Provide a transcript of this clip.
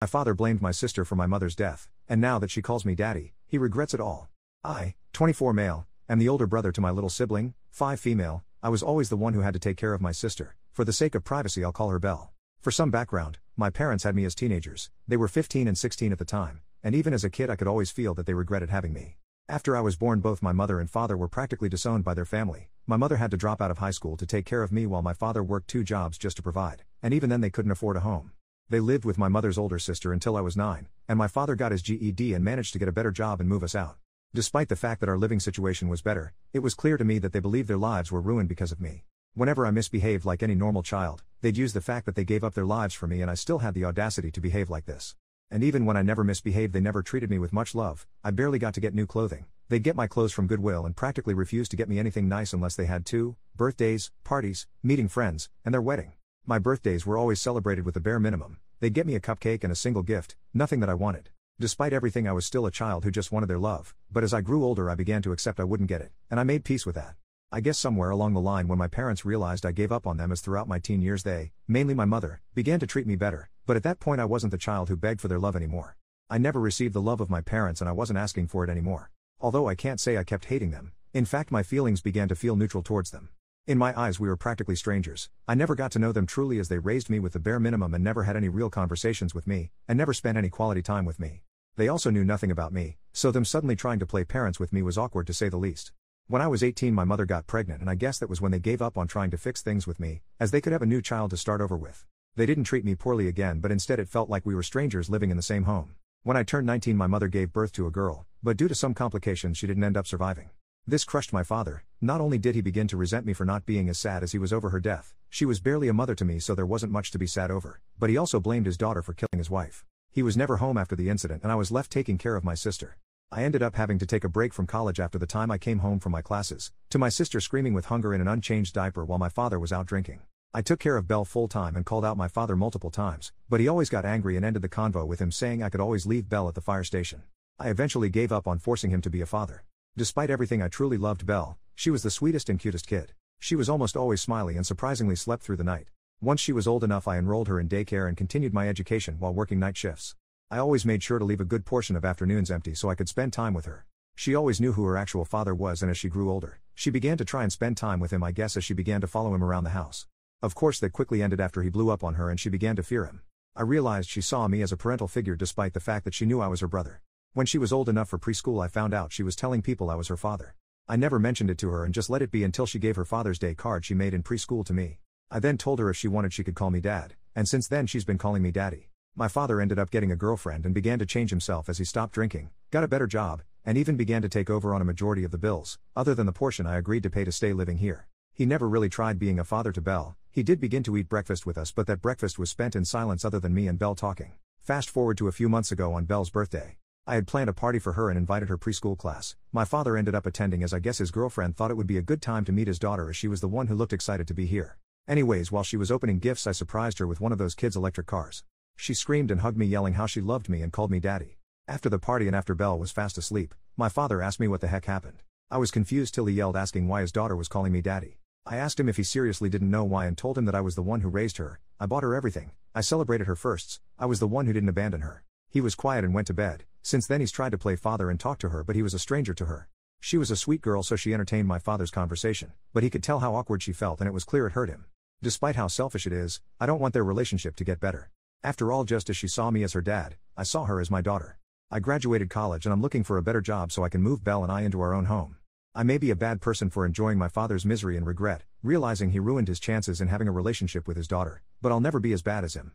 My father blamed my sister for my mother's death, and now that she calls me daddy, he regrets it all. I, 24 male, am the older brother to my little sibling, 5 female. I was always the one who had to take care of my sister. For the sake of privacy, I'll call her Belle. For some background, my parents had me as teenagers. They were 15 and 16 at the time, and even as a kid I could always feel that they regretted having me. After I was born, both my mother and father were practically disowned by their family. My mother had to drop out of high school to take care of me while my father worked 2 jobs just to provide, and even then they couldn't afford a home. They lived with my mother's older sister until I was 9, and my father got his GED and managed to get a better job and move us out. Despite the fact that our living situation was better, it was clear to me that they believed their lives were ruined because of me. Whenever I misbehaved like any normal child, they'd use the fact that they gave up their lives for me, and I still had the audacity to behave like this. And even when I never misbehaved, they never treated me with much love. I barely got to get new clothing. They'd get my clothes from Goodwill and practically refused to get me anything nice unless they had to: birthdays, parties, meeting friends, and their wedding. My birthdays were always celebrated with the bare minimum. They'd get me a cupcake and a single gift, nothing that I wanted. Despite everything, I was still a child who just wanted their love, but as I grew older I began to accept I wouldn't get it, and I made peace with that. I guess somewhere along the line, when my parents realized I gave up on them, as throughout my teen years they, mainly my mother, began to treat me better, but at that point I wasn't the child who begged for their love anymore. I never received the love of my parents and I wasn't asking for it anymore. Although I can't say I kept hating them, in fact my feelings began to feel neutral towards them. In my eyes we were practically strangers. I never got to know them truly, as they raised me with the bare minimum and never had any real conversations with me, and never spent any quality time with me. They also knew nothing about me, so them suddenly trying to play parents with me was awkward to say the least. When I was 18 my mother got pregnant, and I guess that was when they gave up on trying to fix things with me, as they could have a new child to start over with. They didn't treat me poorly again, but instead it felt like we were strangers living in the same home. When I turned 19 my mother gave birth to a girl, but due to some complications she didn't end up surviving. This crushed my father. Not only did he begin to resent me for not being as sad as he was over her death, she was barely a mother to me, so there wasn't much to be sad over, but he also blamed his daughter for killing his wife. He was never home after the incident and I was left taking care of my sister. I ended up having to take a break from college after the time I came home from my classes, to my sister screaming with hunger in an unchanged diaper while my father was out drinking. I took care of Belle full time and called out my father multiple times, but he always got angry and ended the convo with him saying I could always leave Belle at the fire station. I eventually gave up on forcing him to be a father. Despite everything, I truly loved Belle. She was the sweetest and cutest kid. She was almost always smiley and surprisingly slept through the night. Once she was old enough I enrolled her in daycare and continued my education while working night shifts. I always made sure to leave a good portion of afternoons empty so I could spend time with her. She always knew who her actual father was, and as she grew older, she began to try and spend time with him, I guess, as she began to follow him around the house. Of course that quickly ended after he blew up on her and she began to fear him. I realized she saw me as a parental figure despite the fact that she knew I was her brother. When she was old enough for preschool I found out she was telling people I was her father. I never mentioned it to her and just let it be until she gave her Father's Day card she made in preschool to me. I then told her if she wanted she could call me Dad, and since then she's been calling me Daddy. My father ended up getting a girlfriend and began to change himself as he stopped drinking, got a better job, and even began to take over on a majority of the bills, other than the portion I agreed to pay to stay living here. He never really tried being a father to Belle. He did begin to eat breakfast with us, but that breakfast was spent in silence other than me and Belle talking. Fast forward to a few months ago on Belle's birthday. I had planned a party for her and invited her preschool class. My father ended up attending as I guess his girlfriend thought it would be a good time to meet his daughter as she was the one who looked excited to be here. Anyways, while she was opening gifts I surprised her with one of those kids' electric cars. She screamed and hugged me, yelling how she loved me and called me Daddy. After the party and after Belle was fast asleep, my father asked me what the heck happened. I was confused till he yelled asking why his daughter was calling me Daddy. I asked him if he seriously didn't know why and told him that I was the one who raised her. I bought her everything. I celebrated her firsts. I was the one who didn't abandon her. He was quiet and went to bed. Since then he's tried to play father and talk to her, but he was a stranger to her. She was a sweet girl, so she entertained my father's conversation, but he could tell how awkward she felt and it was clear it hurt him. Despite how selfish it is, I don't want their relationship to get better. After all, just as she saw me as her dad, I saw her as my daughter. I graduated college and I'm looking for a better job so I can move Belle and I into our own home. I may be a bad person for enjoying my father's misery and regret, realizing he ruined his chances in having a relationship with his daughter, but I'll never be as bad as him.